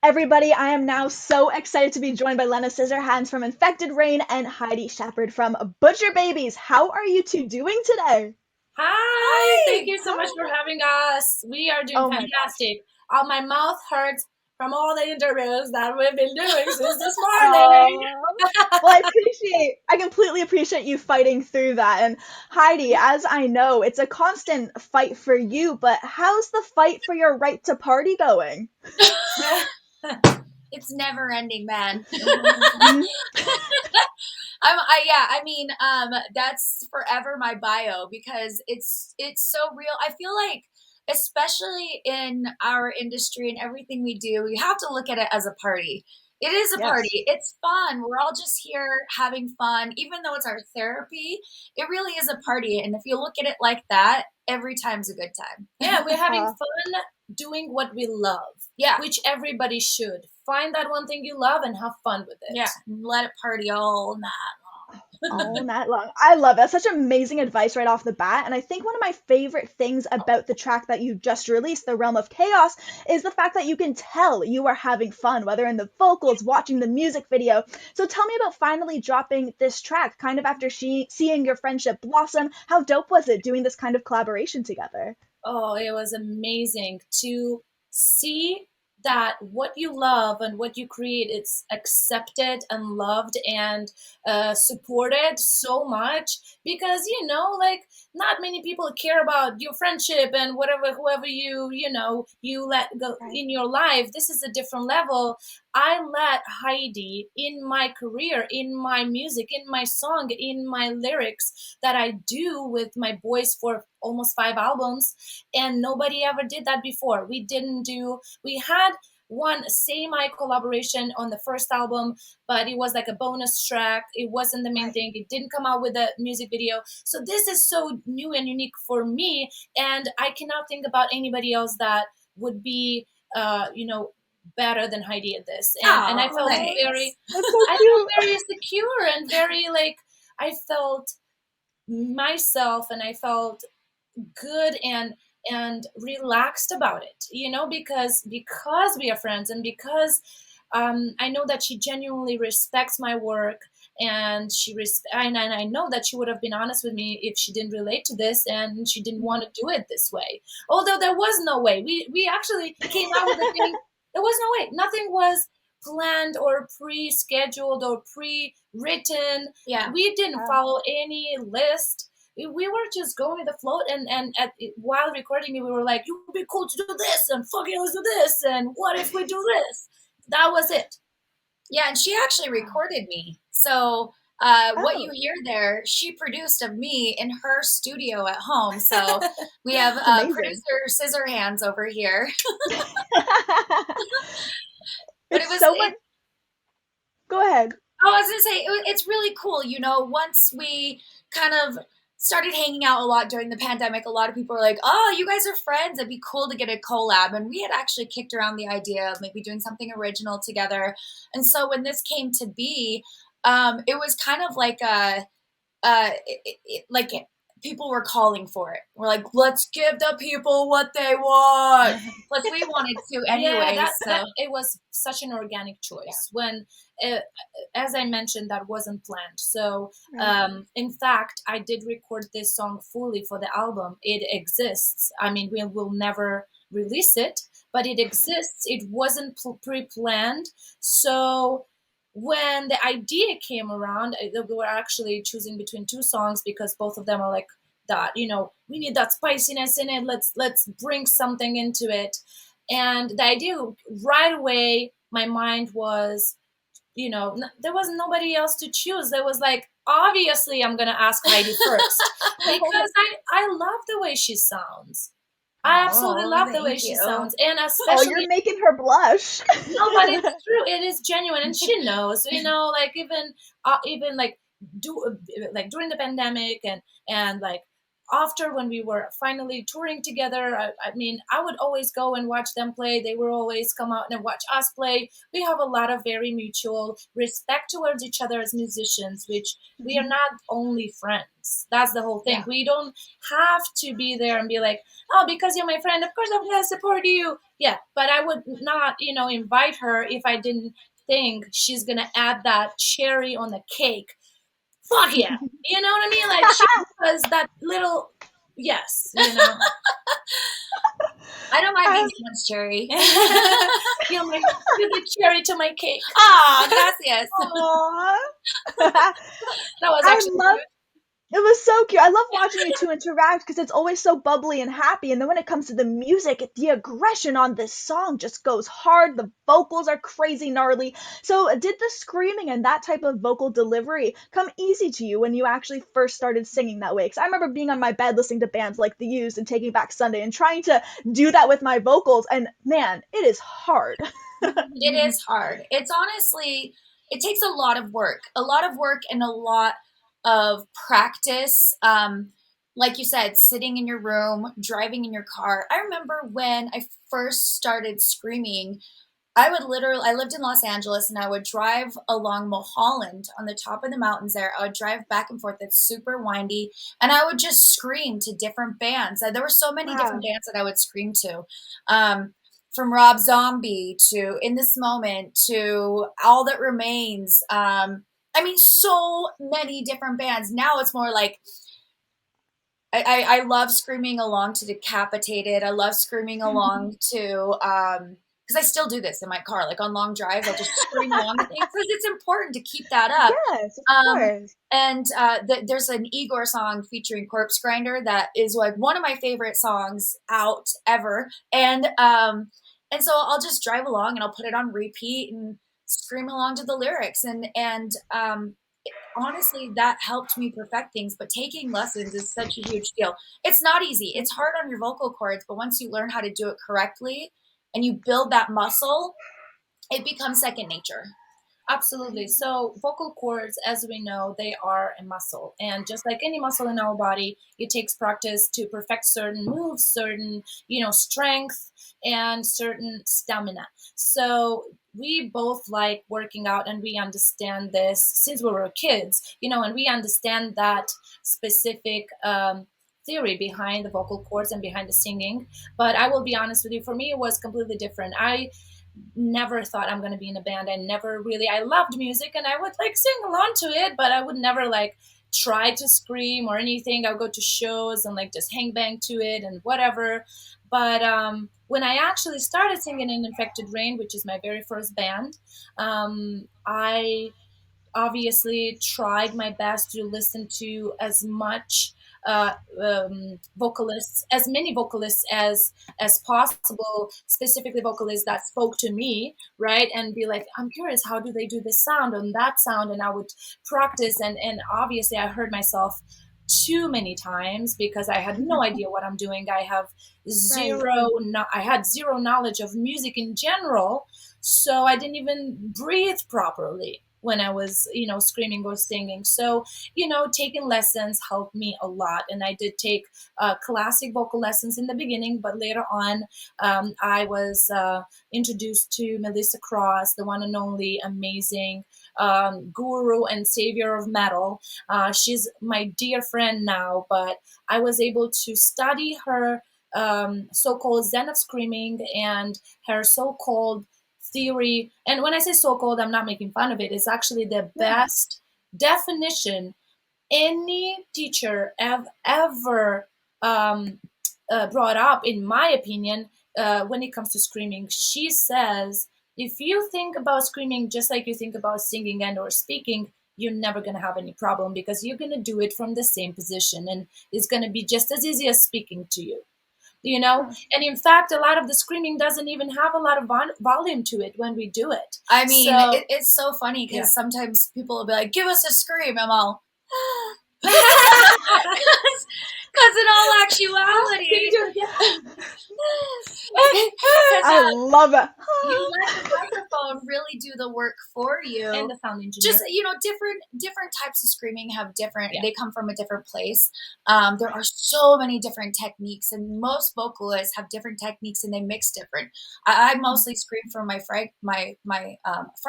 Everybody, I am now so excited to be joined by Lena Scissorhands from Infected Rain and Heidi Shepherd from Butcher Babies. How are you two doing today? Hi, thank you so much for having us. We are doing Oh my gosh. fantastic. My mouth hurts from all the interviews that we've been doing since this morning. Oh, well, I completely appreciate you fighting through that. And Heidi, as I know, it's a constant fight for you, but how's the fight for your right to party going? It's never ending, man. Mhm. That's forever my bio because it's so real. I feel like, especially in our industry and everything we do, you have to look at it as a party. It is a Yes. party. It's fun. We're all just here having fun. Even though it's our therapy, it really is a party. And if you look at it like that, every time's a good time. Yeah, we're having Uh, fun doing what we love, Yeah. which everybody should. Find that one thing you love and have fun with it. Yeah. Let it party all night. all night long. I love it. That's such amazing advice right off the bat. And I think one of my favorite things about the track that you just released, The Realm of Chaos, is the fact that you can tell you are having fun, whether in the vocals, watching the music video. So tell me about finally dropping this track, kind of after seeing your friendship blossom. How dope was it doing this kind of collaboration together? Oh, it was amazing to see that what you love and what you create it's accepted and loved and supported so much because like not many people care about your friendship and whatever whoever you let go Right. in your life. This is a different level. I let Heidi in my career, in my music, in my song, in my lyrics that I do with my voice for almost 5 albums, and nobody ever did that before. We had one semi collaboration on the first album, but it was like a bonus track. It wasn't the main Right. thing. It didn't come out with a music video. So this is so new and unique for me, and I cannot think about anybody else that would be better than Heidi at this. And I Oh, felt Oh, thanks. that's so I cute. felt very secure and very like I felt myself, and I felt good and relaxed about it, because we are friends, and because I know that she genuinely respects my work, and and I know that she would have been honest with me if she didn't relate to this and she didn't want to do it this way. Although there was no way. We actually came out with the thing. There was no way. Nothing was planned or pre-scheduled or pre-written. Yeah. We didn't Yeah. follow any list. We were just going with the float, and while recording it we were like, it would be cool to do this, and fucking let's do this, and what if we do this. That was it. Yeah, and she actually recorded me. So what you Oh, hear there, she produced of me in her studio at home. So we have it's amazing. producer Scissorhands over here. But It's so much. Go ahead. I was gonna say it's really cool. Once we kind of started hanging out a lot during the pandemic, a lot of people were like, "Oh, you guys are friends. It'd be cool to get a collab." And we had actually kicked around the idea of maybe doing something original together. And so when this came to be, it was kind of like like people were calling for it. We're like, let's give the people what they want. Plus, we wanted to Yeah, anyway. that So it was such an organic choice. When uh, as I mentioned, that wasn't planned. So Right. in fact, I did record this song fully for the album. It exists. I mean, we will never release it, but it exists. It wasn't pre-planned. So when the idea came around, we were actually choosing between two songs because both of them are like that. We need that spiciness in it. Let's bring something into it. And the idea right away, my mind was, there was nobody else to choose. There was like, obviously, I'm gonna ask Heidi first because I love the way she sounds. I absolutely oh, love the way thank she you. sounds, and Oh, especially you're making her blush. no, but it's true. It is genuine, and she knows. Like even like do like during the pandemic and like after, when we were finally touring together, I would always go and watch them play. They would always come out and watch us play. We have a lot of very mutual respect towards each other as musicians, which we are not only friends. That's the whole thing. Yeah. We don't have to be there and be like, oh, because you're my friend, of course I'm going to support you. Yeah, but I would not, invite her if I didn't think she's going to add that cherry on the cake. Fuck yeah. You know what I mean? Like, she was that little, yes, I don't mind being Um, someone's cherry. you're the cherry to my cake. Ah, gracias. Aw. That was I actually love good. It was so cute. I love watching you two interact because it's always so bubbly and happy. And then when it comes to the music, the aggression on this song just goes hard. The vocals are crazy gnarly. So, did the screaming and that type of vocal delivery come easy to you when you actually first started singing that way? Because I remember being on my bed listening to bands like The Used and Taking Back Sunday and trying to do that with my vocals. And man, it is hard. It is hard. It's honestly, it takes a lot of work and a lot of practice. Like you said, sitting in your room, driving in your car. I remember when I first started screaming, I lived in Los Angeles and I would drive along Mulholland on the top of the mountains there. I would drive back and forth. It's super windy. And I would just scream to different bands. There were so many different Wow. bands that I would scream to. Um, from Rob Zombie to In This Moment to All That Remains. So many different bands. Now it's more like I love screaming along to Decapitated. I love screaming along to because I still do this in my car, like on long drives. I'll just scream along to things because it's important to keep that up. Yes, of Um, course. and there's an Igor song featuring Corpse Grinder that is like one of my favorite songs out ever. And so I'll just drive along and I'll put it on repeat and scream along to the lyrics. And honestly, that helped me perfect things. But taking lessons is such a huge deal. It's not easy. It's hard on your vocal cords, but once you learn how to do it correctly and you build that muscle, it becomes second nature. Absolutely. So vocal cords, as we know, they are a muscle. And just like any muscle in our body, it takes practice to perfect certain moves, certain, strength and certain stamina. So we both like working out and we understand this since we were kids, and we understand that specific theory behind the vocal cords and behind the singing. But I will be honest with you, for me, it was completely different. I never thought I'm going to be in a band. I loved music and I would like sing along to it, but I would never like try to scream or anything. I would go to shows and like just hang bang to it and whatever. But when I actually started singing in Infected Rain, which is my very first band, I obviously tried my best to listen to as much vocalists, as many vocalists as possible, specifically vocalists that spoke to me, right? And be like, I'm curious, how do they do this sound and that sound? And I would practice, and obviously I heard myself too many times because I had no idea what I'm doing. Right. I had zero knowledge of music in general, so I didn't even breathe properly when I was, screaming or singing. So, taking lessons helped me a lot. And I did take classic vocal lessons in the beginning, but later on, I was introduced to Melissa Cross, the one and only amazing guru and savior of metal. She's my dear friend now, but I was able to study her so-called Zen of Screaming and her so-called theory. And when I say so-called, I'm not making fun of it. It's actually the Yeah. best definition any teacher have ever brought up, in my opinion, when it comes to screaming. She says, if you think about screaming just like you think about singing and or speaking, you're never going to have any problem because you're going to do it from the same position and it's going to be just as easy as speaking to you, Huh. and in fact a lot of the screaming doesn't even have a lot of volume to it when we do it. I mean, So it's so funny yeah. because sometimes people will be like, give us a scream. I'm all, because in all actuality, I love it. you let the microphone really really do the work for you. And the sound engineer. Just, different types of screaming have different, Yeah. they come from a different place. There are so many different techniques, and most vocalists have different techniques and they mix different. I mostly scream from my fry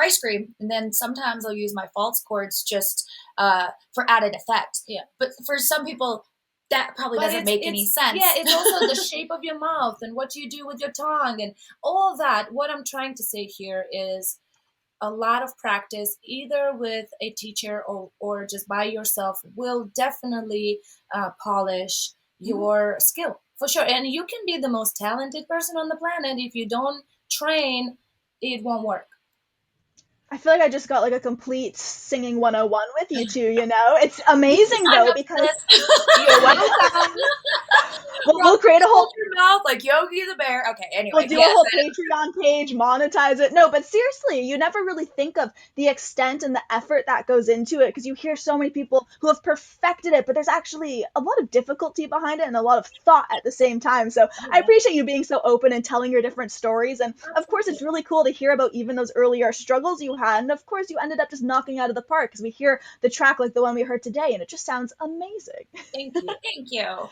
scream, and then sometimes I'll use my false chords just for added effect. Yeah. But for some people, that probably doesn't make any sense. Yeah, it's also the shape of your mouth and what you do with your tongue and all that. What I'm trying to say here is a lot of practice, either with a teacher or just by yourself, will definitely polish your skill, for sure. And you can be the most talented person on the planet. If you don't train, it won't work. I feel like I just got like a complete singing 101 with you two, It's amazing though, because You're welcome. we'll create a whole your mouth like Yogi the Bear. Okay, anyway. We'll do a whole Patreon page, monetize it. No, but seriously, you never really think of the extent and the effort that goes into it, because you hear so many people who have perfected it, but there's actually a lot of difficulty behind it and a lot of thought at the same time. So I appreciate you being so open and telling your different stories. And of course, it's really cool to hear about even those earlier struggles you had. And of course, you ended up just knocking out of the park, because we hear the track like the one we heard today, and it just sounds amazing. Thank you. Thank you.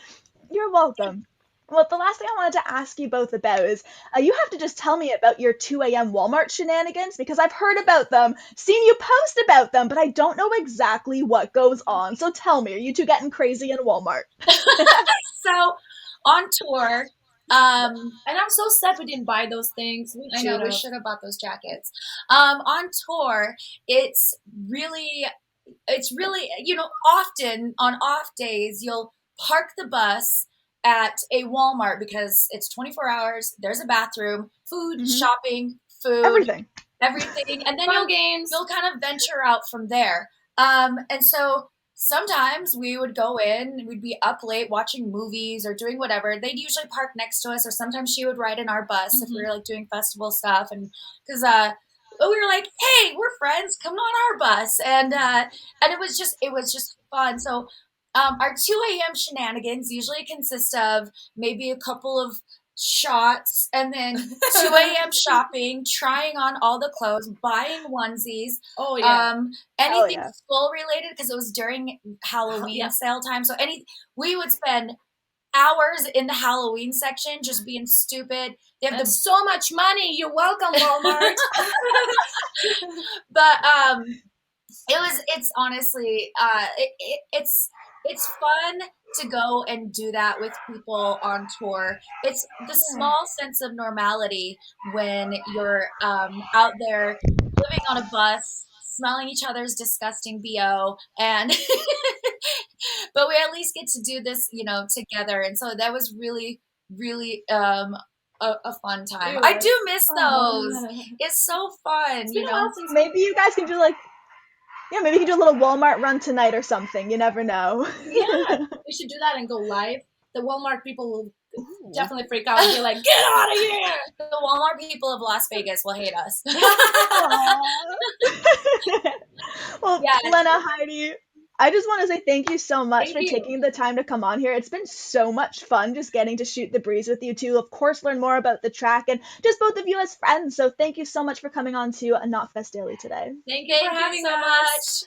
You're welcome. Well, the last thing I wanted to ask you both about is you have to just tell me about your 2 a.m. Walmart shenanigans, because I've heard about them, seen you post about them, but I don't know exactly what goes on. So tell me, are you two getting crazy in Walmart? So on tour, and I'm so sad we didn't buy those things. I know, we should have bought those jackets. On tour, it's really, often on off days, you'll park the bus at a Walmart because it's 24 hours. There's a bathroom, food, shopping, food, Everything. And then you'll kind of venture out from there. And so sometimes we would go in, we'd be up late watching movies or doing whatever. They'd usually park next to us, or sometimes she would ride in our bus if we were like doing festival stuff. And because we were like, hey, we're friends, come on our bus. And it was just fun. So our 2 a.m. shenanigans usually consist of maybe a couple of shots and then 2 a.m. shopping, trying on all the clothes, buying onesies. Oh yeah. Anything school related, because it was during Halloween sale time. So we would spend hours in the Halloween section just being stupid. They have so much money. You're welcome, Walmart. But it's honestly it's fun to go and do that with people on tour. It's the small sense of normality when you're out there living on a bus, smelling each other's disgusting BO, and but we at least get to do this, together. And so that was really, really a fun time. I do miss those. It's so fun, Maybe you guys can do maybe you can do a little Walmart run tonight or something. You never know. Yeah, we should do that and go live. The Walmart people will definitely freak out and be like, get out of here! The Walmart people of Las Vegas will hate us. Well, Lena, Heidi, I just want to say thank you so much for taking the time to come on here. It's been so much fun just getting to shoot the breeze with you two. Of course, learn more about the track and just both of you as friends. So thank you so much for coming on to Knotfest Daily today. Thank you for having us.